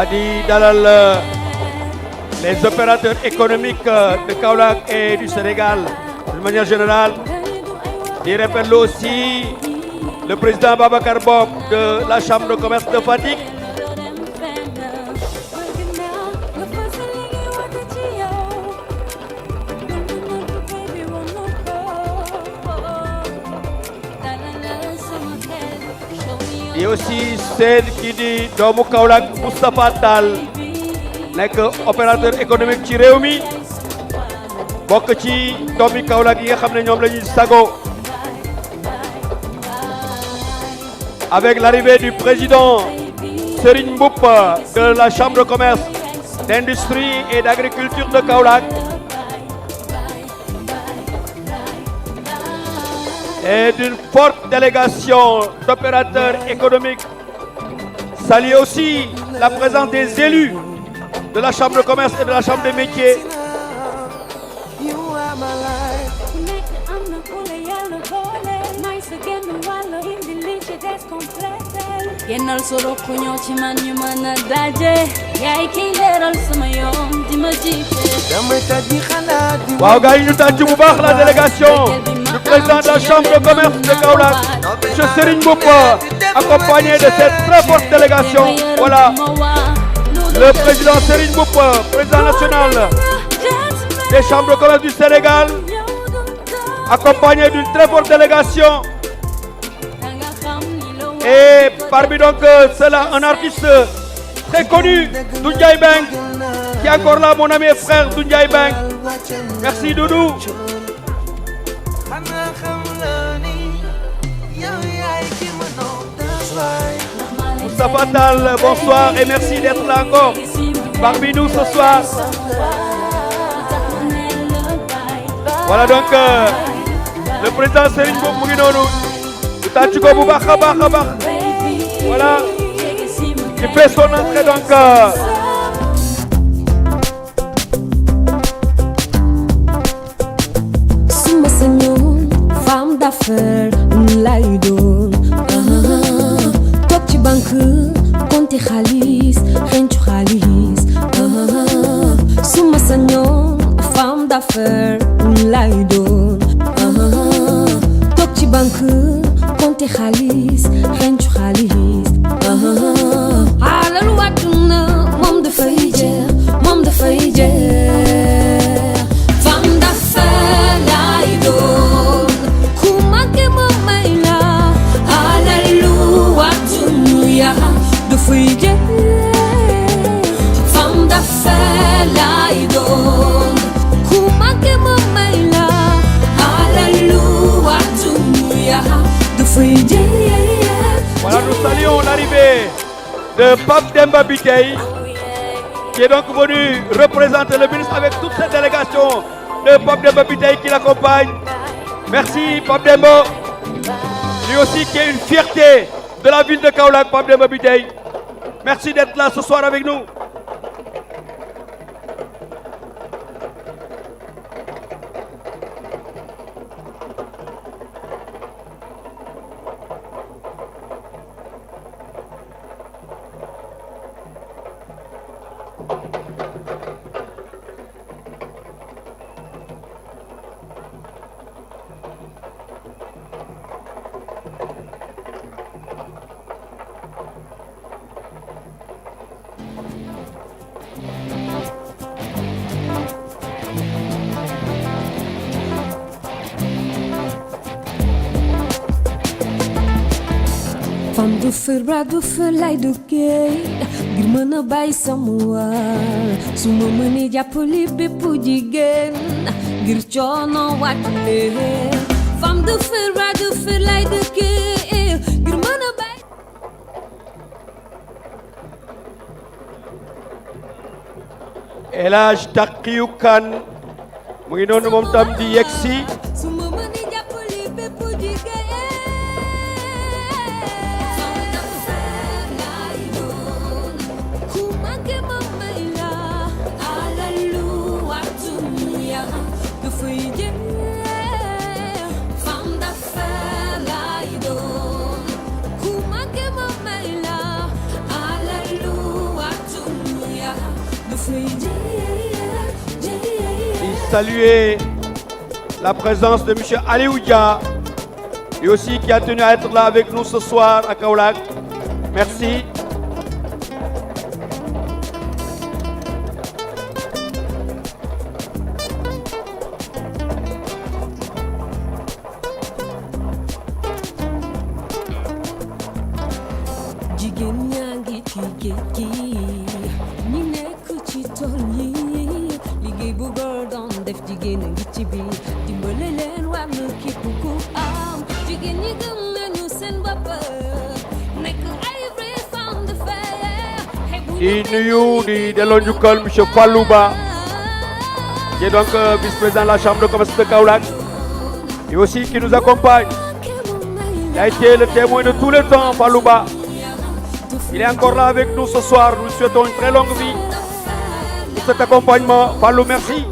di dalal les opérateurs économiques de Kaolack et du Sénégal de manière générale. di rafetlu aussi le président Babacar Bob de la chambre de commerce de Fatick. di aussi seen kii di doomu Kaolack Moustapha Tall nekk opérateur économique ci réew mi bokk ci doomi Kaolack yi nga xam ne ñoom la ñuy sago. Avec l'arrivée du président Serigne Mboup de la chambre de commerce, d'industrie et d'agriculture de Kaolack et d'une forte délégation d'opérateurs économiques. Saluer aussi la présence des élus de la chambre de commerce et de la chambre des métiers. Gennal solo ko ñoo ci man ñu mën a daje yaay kiy leeral sama yoon di ma jiite. waaw gars yi ñu tàcc bu baax la délégation du président de la chambre de commerce de Kaolack monsieur Serigne Mboup accompagné de cette très forte délégation. Voilà le président Serigne Mboup, président national des chambres de commerce du Sénégal, accompagné d'une très forte délégation. Et parmi donc cela, un artiste très connu, Doudjaï Beng, qui est encore là, mon ami et frère Doudjaï Beng. Merci Doudou. Moustapha Tall, bonsoir et merci d'être là encore parmi nous ce soir. Voilà donc le président Serigne Mboup mu ngi noonu. tàcc ko bu baax a baax a baax. Voilà, il fait son entrée donc. Suma sañoon femme d'affaires lay doon toog ci banque compter xaalis xencu xaalis suma sañoon femme d'affaires lay doon toog ci banque compter xaalis xencu xaalis alal wàdduna moom dafay jeex moom dafay jeex femme d'affaires lay doon ku màgge ma may la alalu wàdduna dafay jeex femme d'affaires lay doon ku màgge ma may la alalu wàdduna dafay jeex. Voilà, nous saluons l'arrivée de Pape Demba Bitèye, qui est donc venu représenter le ministre avec toute cette délégation de Pape Demba Bitèye qui l'accompagne. Merci Pape Demba, lui aussi qui est une fierté de la ville de Kaolack, Pape Demba Bitèye. Merci d'être là ce soir avec nous. Femme du feu bras du feu lay duggee ngir mën a bàyyi sama waar su ma mënee jàppale bépp jigéen ngir coono wàcc leen femme du feu bras du feu lay duggee ngir mën a bàyyi. El Hadj Taqiyu Kan mu ngi noonu moom tam di yegsi. su ma mënee jàppale bépp jigéen. Et saluer la présence de M. Alioudia, et aussi qui a tenu à être là avec nous ce soir à Kaolack. Merci. di nuyu di delloo njukkal monsieur Fallouba qui est donc vice-président de la chambre de commerce de Kaolack et aussi qui nous accompagne. Il a été le témoin de tous les temps, Fallouba. Il est encore là avec nous ce soir. Nous lui souhaitons une très longue vie pour cet accompagnement. Fallou, merci.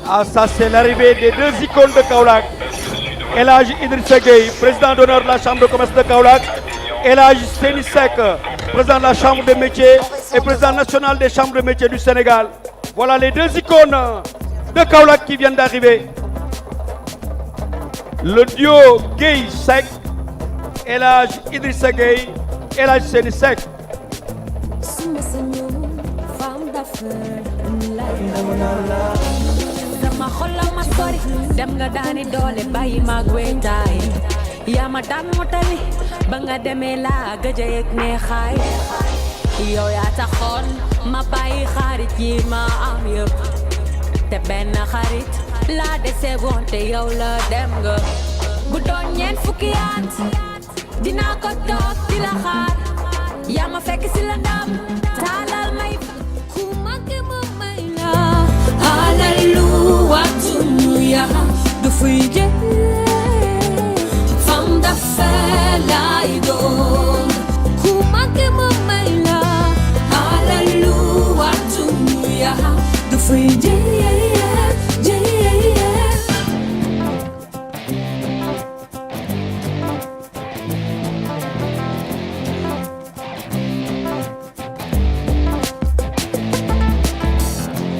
Ah, ça c'est l'arrivée des deux icônes de Kaolack. El Hadj Idrissa Gueye, président d'honneur de la chambre de commerce de Kaolack. El Hadj Seni Seck, président de la chambre des métiers et président national des chambres de métiers du Sénégal. Voilà les deux icônes de Kaolack qui viennent d'arriver. Le duo Gueye Seck, El Hadj Idrissa Gueye, El Hadj Seni Seck. sama xol ma sori dem nga daani doole bàyyi ma gwetaay yaa ma daan motali ba nga demee laa gëj a yëg neexaay yow yaa taxoon ma bàyyi xarit yi ma am yëpp te benn xarit laa dese woon te yow la dem nga bu doon ñeent fukki at dinaa ko toog di la xaar yaa ma fekk si la ndam taalal may ku màgge ma may la Hallelujah, dunia de fuyje femme d'affaires laay doon ku màgge ma may la Hallelujah, dunia de fuyje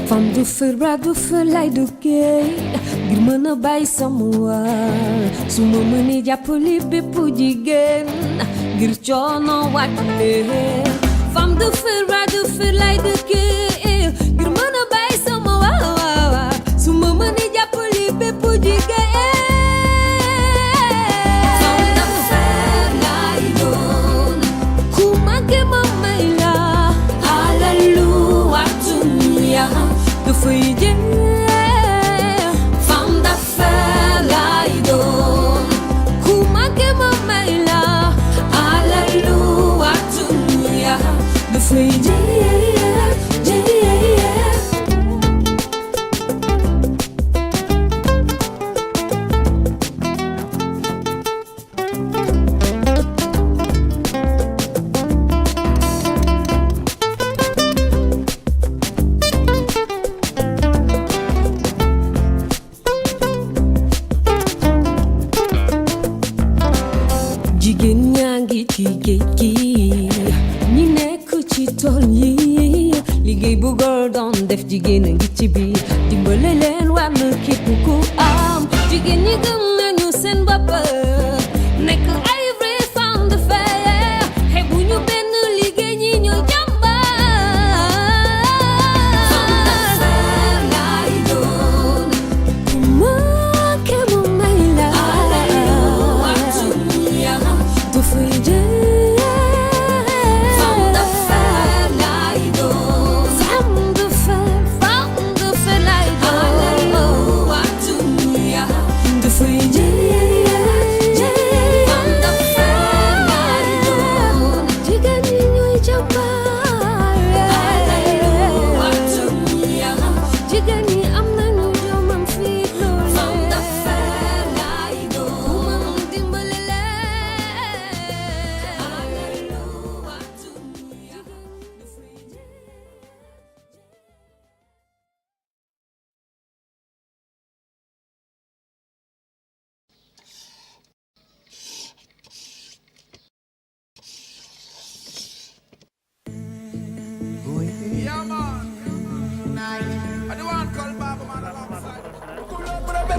fam du fër bra du fër lay duggee ngir mën a bàyyi sama waar su ma mënee jàppale bépp jigéen ngir coono wàccale fam du fër bra du fër lay duggee ngir mën a bàyyi sama waar su ma mënee jàppale bépp jigéen fam du fër lay doon ku màgge ma may la Hallelujah, dunia dafay jeex femme d'affaires laay doon ku màgge ma may la Hallelujah, dunia dafay jeex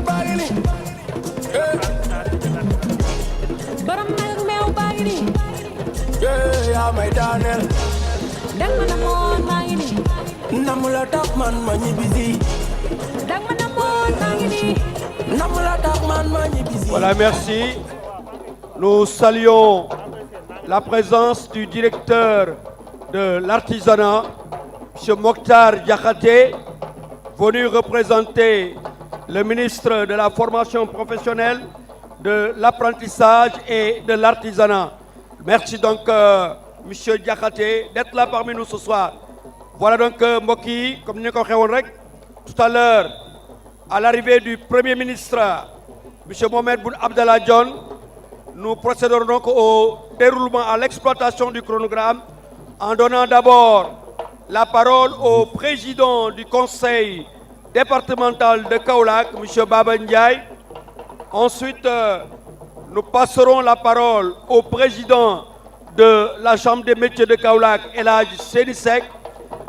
baa ngi ni borom nag meew baa ngi nii yaa may daaneel dang ma namoon maa ngi nii namu la tax man ma ñibbisi dang ma namoon maa ngi nii namu la tax man ma ñibbisi. Voilà, merci. Nous saluons la présence du directeur de l'artisanat, M. Mokhtar Diakhaté, venu représenter le ministre de la formation professionnelle, de l'apprentissage et de l'artisanat. Merci donc, M. Diakhaté, d'être là parmi nous ce soir. Voilà donc, Moki, comme nous l'avons dit tout à l'heure, à l'arrivée du Premier ministre, M. Mohamed Boun Abdallah Dionne, nous procéderons donc au déroulement, à l'exploitation du chronogramme, en donnant d'abord la parole au président du conseil départemental de Kaolack, M. Baba Ndiaye. Ensuite, nous passerons la parole au président de la Chambre des métiers de Kaolack, El Hadj Seni Seck,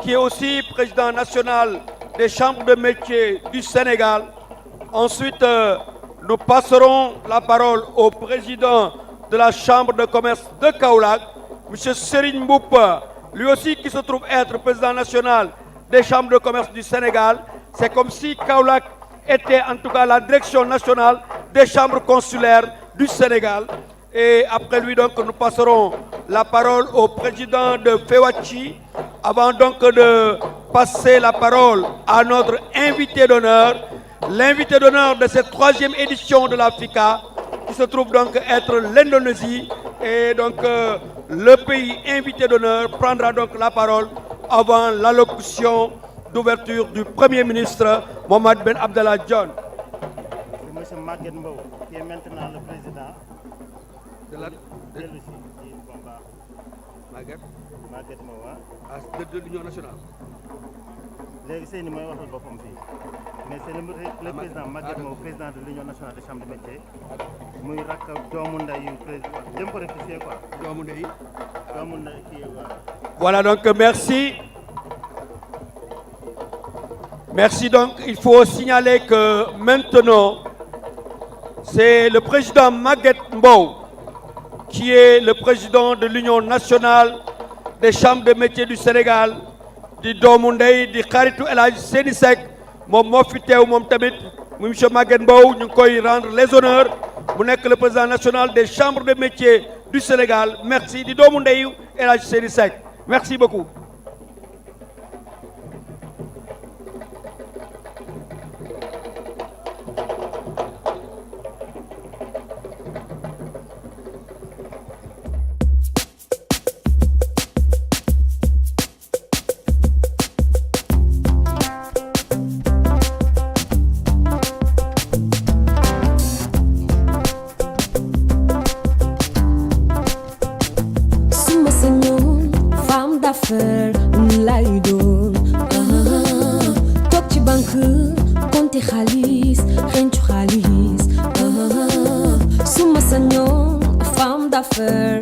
qui est aussi président national des chambres de métiers du Sénégal. Ensuite, nous passerons la parole au président de la Chambre de commerce de Kaolack, M. Serigne Mboup, lui aussi qui se trouve être président national des chambres de commerce du Sénégal. C'est comme si Kaolack était en tout cas la direction nationale des chambres consulaires du Sénégal. Et après lui, donc, nous passerons la parole au président de FEWACHI, avant donc de passer la parole à notre invité d'honneur, l'invité d'honneur de cette 3e édition de l'Africa, qui se trouve donc être l'Indonésie. Et donc, le pays invité d'honneur prendra donc la parole avant l'allocution d'ouverture du Premier ministre Mohamed Ben Abdallah Dionne. C'est M. Maguette Mbow, qui est maintenant le président de combat. Maguette Mbow, de l'Union nationale. C'est le mais c'est le président Maguette Mbow, président de l'Union nationale des chambres de métiers. Muy rak doomu nday président dem ko rectifier quoi. Doomu nday qui Voilà donc merci. Merci donc, il faut signaler que maintenant, c'est le président Maguette Mbow qui est le président de l'Union nationale des chambres de métiers du Sénégal, di doomu ndey di xaritu El Hadj Seni Seck moom moo fi teew moom tamit mu monsieur Maguette Mbow ñu ngi koy rendre les honneurs mu nekk le président national des chambres de métiers du Sénégal. Merci di doomu ndeyu El Hadj Seni Seck. Merci beaucoup. toog ci banque compter xaalis xencu xaalis suma sañoon femme d'affaires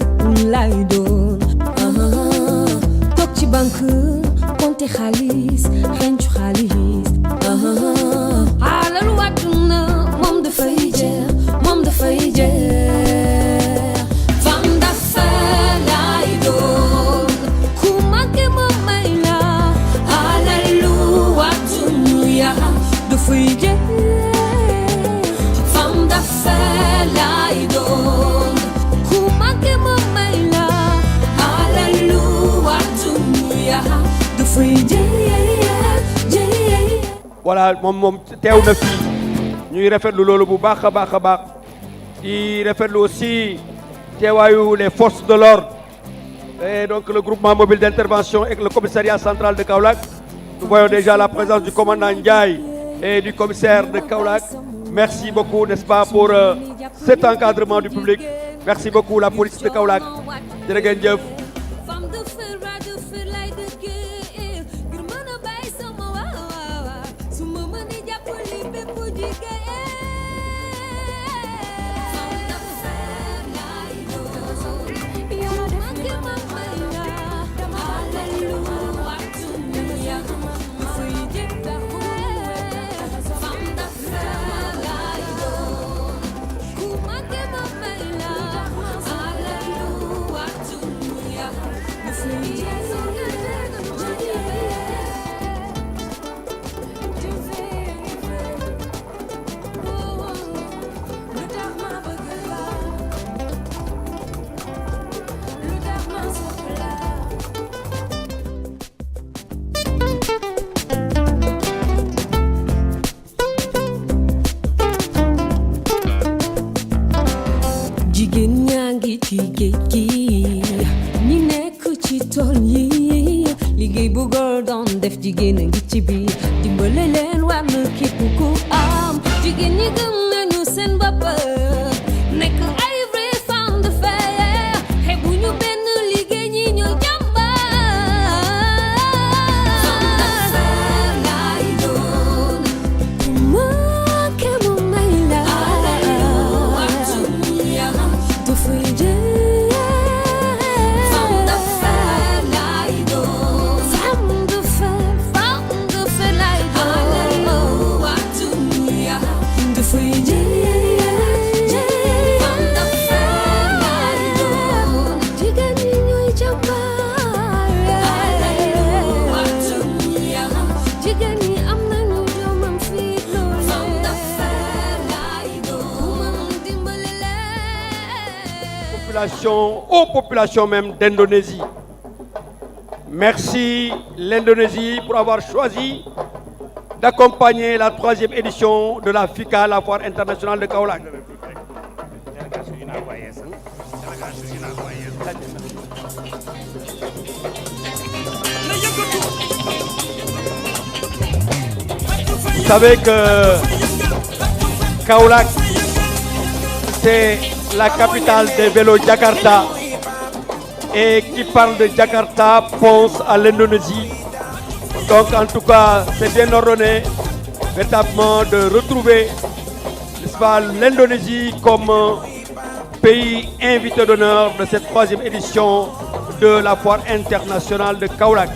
lay doon toog ci banque compter xaalis xencu xaalis alalu àdduna moom dafay jeex moom dafay jeex femme d'affaires lay doon ku manqué ma may la alalu àdduna dafay jeex femme d'affaires lay doon ku manqué ma may la alalu àdduna dafay jeex. Voilà moom teew na fii ñuy rafetlu loolu bu baax a baax a baax di rafetlu aussi teewaayu les forces de l'ordre et donc le groupement mobile d'intervention et le commissariat central de Kaolack. Nous voyons déjà la présence du commandant Ndiaye et du commissaire de Kaolack. Merci beaucoup, n'est-ce pas, pour cet encadrement du public. Merci beaucoup la police de Kaolack. Jërë ngeen jëf. jigéen a ngi ci biir dimbale leen war na képp ku am jigéen ñi gëm nañu seen bopp nekk ay vrai femme de fer xeebuñu benn liggéey ñi ñu aux populations même d'Indonésie. Merci l'Indonésie pour avoir choisi d'accompagner la 3e édition de la FICA, la Foire internationale de Kaolack. Vous savez que Kaolack, c'est la capitale des vélos Jakarta, et qui parle de Jakarta pense à l'Indonésie. Donc en tout cas, c'est bien ordonné véritablement de retrouver, n'est-ce pas, l'Indonésie comme pays invité d'honneur de cette 3e édition de la Foire internationale de Kaolack.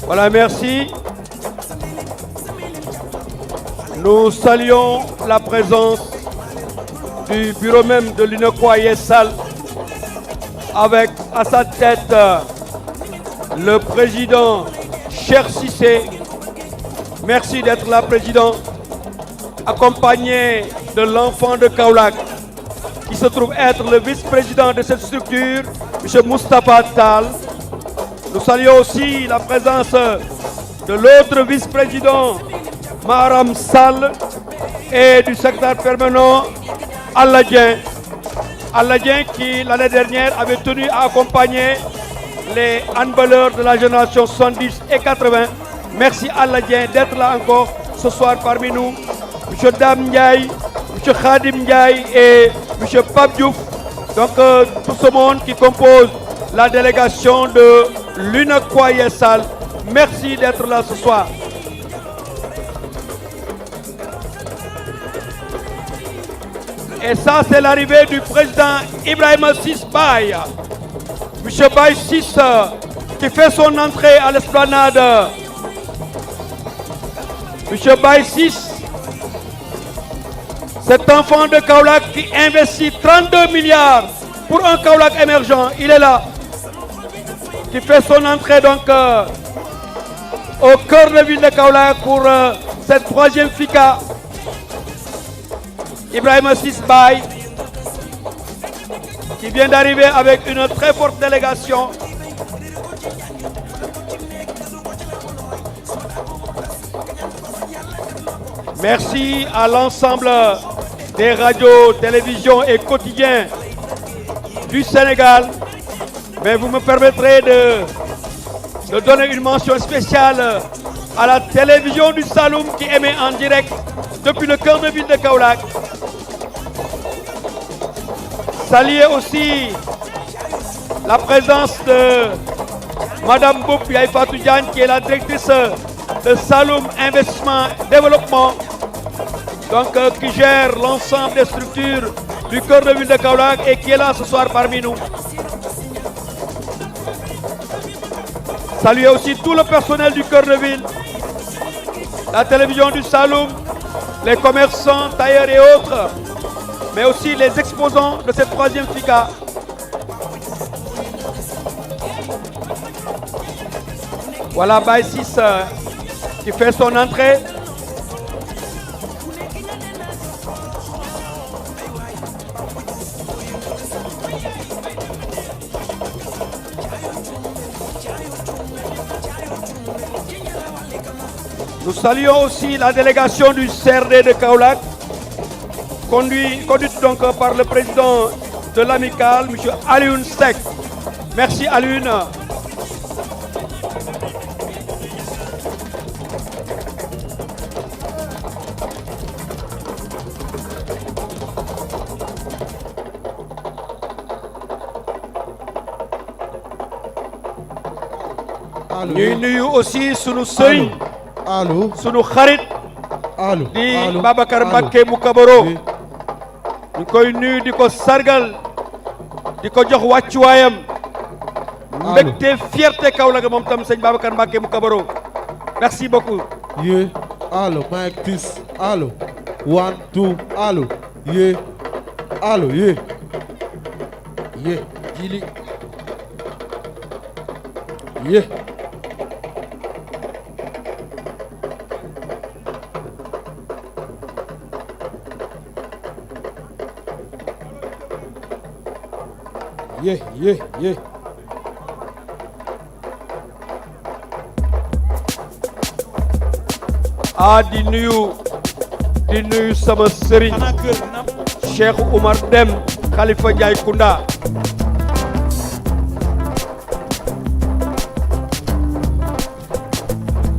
Voilà, merci. Nous saluons la présence du bureau même de l'UNECOA Yessal, avec à sa tête le président Cheikh Cissé. Merci d'être là, président, accompagné de l'enfant de Kaolack, qui se trouve être le vice-président de cette structure, M. Moustapha Tal. Nous saluons aussi la présence de l'autre vice-président, Maharam Sall, et du secrétaire permanent, Alladien. Alladien qui, l'année dernière, avait tenu à accompagner les handballeurs de la génération 70 et 80. Merci Alladien d'être là encore ce soir parmi nous. M. Dam Ndiaye, M. Khadim Ndiaye et M. Pape Diouf. Donc tout ce monde qui compose la délégation de l'UNECOA Yessal. Merci d'être là ce soir. Et ça, c'est l'arrivée du président Ibrahim Sis Baye. M. Baye Sis qui fait son entrée à l'esplanade. M. Baye Sis, cet enfant de Kaolack qui investit 32 milliards pour un Kaolack émergent, il est là. Qui fait son entrée donc au cœur de la ville de Kaolack pour cette 3e FICA. Ibrahim Sis Baye, qui vient d'arriver avec une très forte délégation. Merci à l'ensemble des radios, télévisions et quotidiens du Sénégal. Mais vous me permettrez de donner une mention spéciale à la télévision du Saloum qui émet en direct depuis le cœur de ville de Kaolack. Saluer aussi la présence de Madame Mboup Yaye Fatou Diagne qui est la directrice de Saloum Investissement Développement, donc qui gère l'ensemble des structures du cœur de ville de Kaolack et qui est là ce soir parmi nous. Saluer aussi tout le personnel du cœur de ville, la télévision du Saloum, les commerçants, tailleurs et autres, mais aussi les exposants de cette troisième FICA. Voilà Baye 6 qui fait son entrée. Nous saluons aussi la délégation du CRD de Kaolack, conduite donc par le président de l'amicale, M. Alioune Seck. Merci Alioune. ñuy nuyu aussi sunu sëriñ sunu xarit di Babacar Mbacké mu Kabaro ñu koy nuyu di ko sargal di ko jox wàccuwaayam mbégte fierté Kaolack moom tam sëñ Babacar Mbacké mu Kabaro merci beaucoup. Yeah, allo mic test, allo 1 2 allo yeah, allo yeah, yeah jili yeah. Yeah. di nuyu sama sëriñ Cheikh Oumar Dem Khalifa Ndiaye Kounda.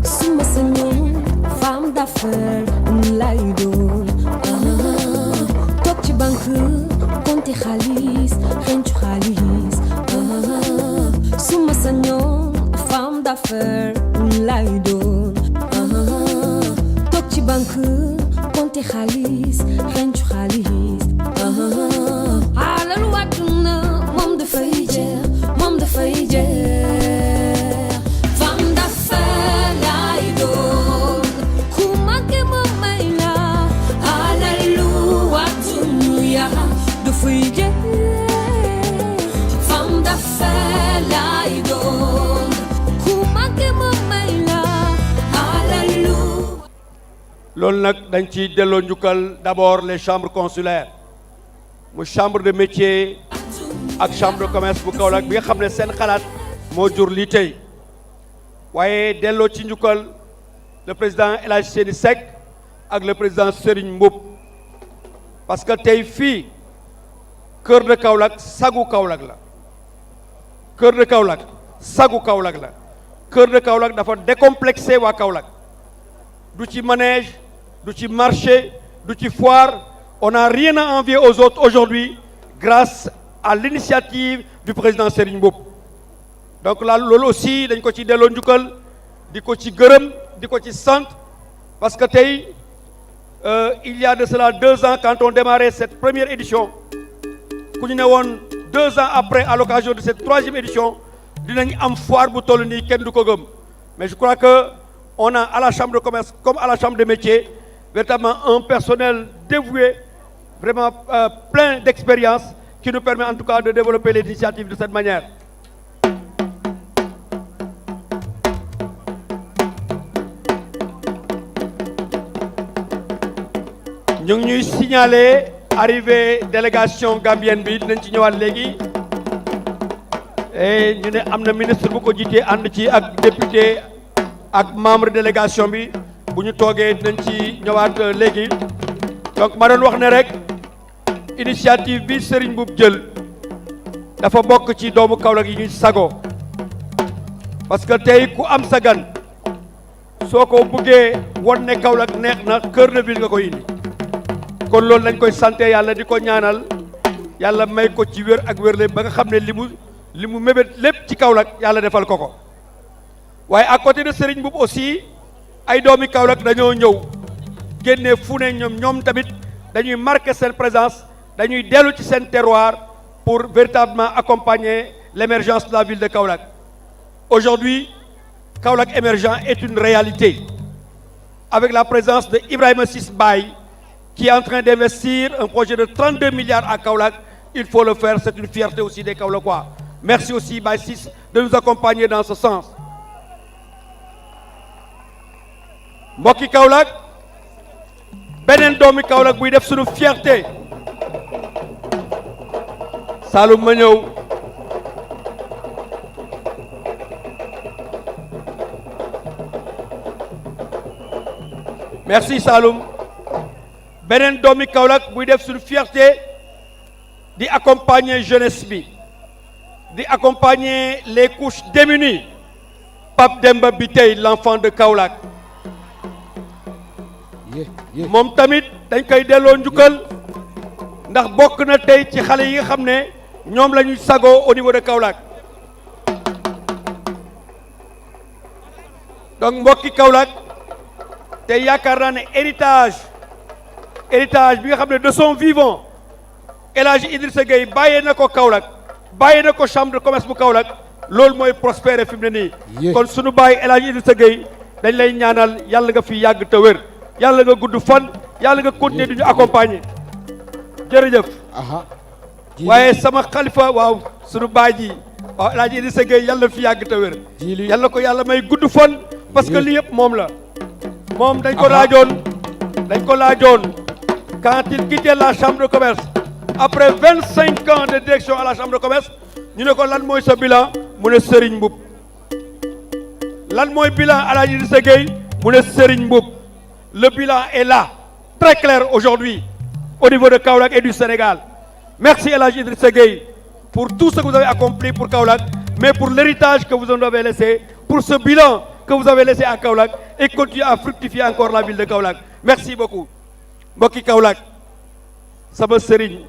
Suma sañoon femme d'affaires lay doon toog ci banque compte xaalis xencu xaalis suma sañoon femme d'affaires lay doon toog ci banque compte xaalis xencu xaalis alal wàdduna moom dafay jeex femme d'affaires lay doon ku màgge ma may la alalu wàdduna ya dafay jeex femme d'affaires lay doon ku màgge ma may la alalu. loolu nag dañ ciy delloo njukkal d'abord les chambres consulaires mu chambre de métier ak chambre de commerce bu Kaolack bi nga xam ne seen xalaat moo jur lii tey waaye delloo ci njukkal le président El Hadj Seyni Seck ak le président Serigne Mboup parce que tey fii cœur de Kaolack sagu Kaolack la cœur de Kaolack sagu Kaolack la cœur de Kaolack dafa décomplexé waa Kaolack du ci manège du ci marché du ci foire on n'a rien à envier aux autres aujourd'hui grâce à l'initiative du président Serigne Mboup donc là loolu aussi dañ ko ci delloo njukkal di ko ci gërëm di ko ci sant parce que tey il y a de cela 2 ans quand on démarrait cette première édition ku ñu ne woon 2 ans après à l'occasion de cette 3e édition dinañ am foire bu toll nii kenn du ko gëm mais je crois que on a à la chambre de commerce comme à la chambre de métier véritablement un personnel dévoué vraiment plein d'expérience qui nous permet en tout cas de développer les initiatives de cette manière. ñu ngi ñuy signaler arrivée délégation gambienne bi dinañ ci ñëwaat léegi et ñu ne am na ministre bu ko jiitee ànd ci ak député ak membre délégation bi bu ñu toogee dinañ ci ñëwaat léegi donc ma doon wax ne rek initiative bi Serigne Mboup jël dafa bokk ci doomu Kaolack yi ñuy sago parce que tey ku am sa gan soo ko bëggee won ne Kaolack neex na cœur de ville nga ko indi kon loolu lañ koy santé yàlla di ko ñaanal yàlla may ko ci wér ak wérle ba nga xam ne li mu mébét lépp ci Kaolack yàlla defal ko ko waaye à côté de Serigne Mboup aussi ay doomi Kaolack dañoo ñëw génne fu ne ñoom tamit dañuy marquer seen présence dañuy dellu ci seen terroir pour véritablement accompagner l'émergence de la ville de Kaolack. Aujourd'hui, Kaolack émergent est une réalité avec la présence de Ibrahima Ciss Baye qui est en train d'investir un projet de 32 milliards à Kaolack. Il faut le faire, c'est une fierté aussi des Kaolackois. Merci aussi Baye Ciss de nous accompagner dans ce sens. mbokki Kaolack beneen doomi Kaolack buy def suñu fierté Saloum ma ñëw merci Saloum beneen doomi Kaolack buy def suñu fierté di accompagner jeunesse bi di accompagner les couches démunies Pape Demba Bitèye l'enfant de Kaolack moom tamit dañ koy delloo njukkal ndax bokk na tey ci xale yi nga xam ne ñoom la ñuy sagoo au niveau de Kaolack donc mbokki Kaolack te yaakaar naa ne héritage bi nga xam ne de son vivant El Hadji Idrissa Gueye bàyyee na ko Kaolack bàyyee na ko chambre de commerce bu Kaolack loolu mooy prospérer fi mu ne nii kon sunu bàyyi El Hadji Idrissa Gueye dañ lay ñaanal yàlla nga fi yàgg te wér yàlla nga gudd fan yàlla nga continuer di ñu accompagner jërëjëf waaye sama xalifa waaw sunu baay ji waaw El Hadji Idrissa Gueye yàlla fi yàgg te wér yàlla ko yàlla may gudd fan parce que lii yëpp moom la moom dañ ko laajoon quand il quittait la chambre de commerce après 25 ans de direction à la chambre de commerce ñu ne ko lan mooy sa bilan mu ne Serigne Mboup lan mooy bilan El Hadji Idrissa Gueye mu ne Serigne Mboup. Le bilan est là, très clair aujourd'hui, au niveau de Kaolack et du Sénégal. Merci El Hadji Idrissa Gueye pour tout ce que vous avez accompli pour Kaolack, mais pour l'héritage que vous en avez laissé, pour ce bilan que vous avez laissé à Kaolack et continuer à fructifier encore la ville de Kaolack. Merci beaucoup. Mbokki Kaolack, sama sëriñ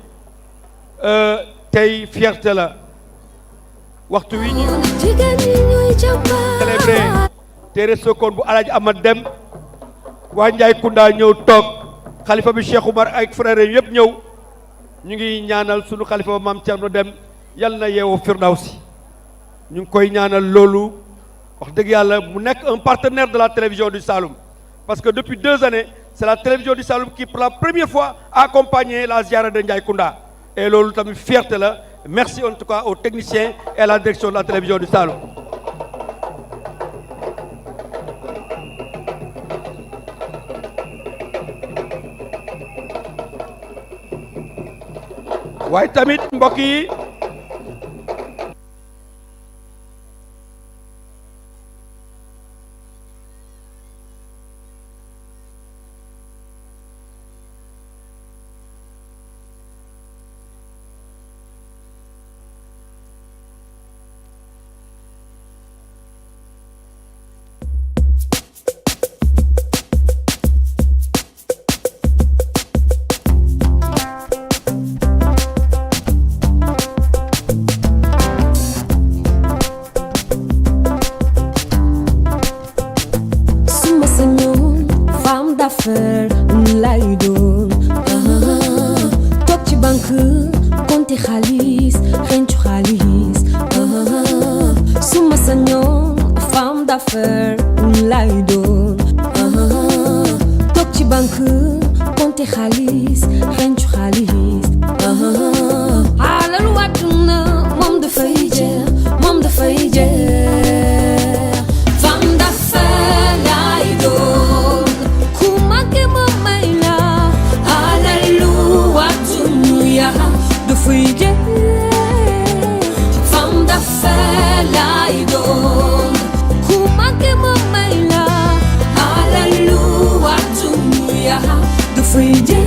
tey fierté la waxtu wi ñu célébré téere Sokone bu Alaaji Amad Dem waa Njaay Kunda ñëw toog xalifa bi Cheikh Oumar ak frère yëpp ñëw ñu ngi ñaanal sunu xalifa ba maam Thierno Dem yal na yeewoo Firdawsi ñu ngi koy ñaanal loolu wax dëgg yàlla mu nekk un partenaire de la télévision du Saloum parce que depuis 2 années c'est la télévision du Saloum qui pour la première fois a accompagné la ziara de Njaay Kunda et loolu tamit fierté la merci en tout cas aux techniciens et à la direction de la télévision du Saloum. waaye tamit mbokk yi lay doon toog ci banque compter xaalis xencu xaalis suma sañoon femme d'affaires lay doon toog ci banque compter xaalis xencu xaalis alal wàdduna moom dafay jeex moom dafay jeex femme d'affaires lay doon dafay jeex femme d'affaires lay doon ku manqué ma may la alalu àdduna dafay jeex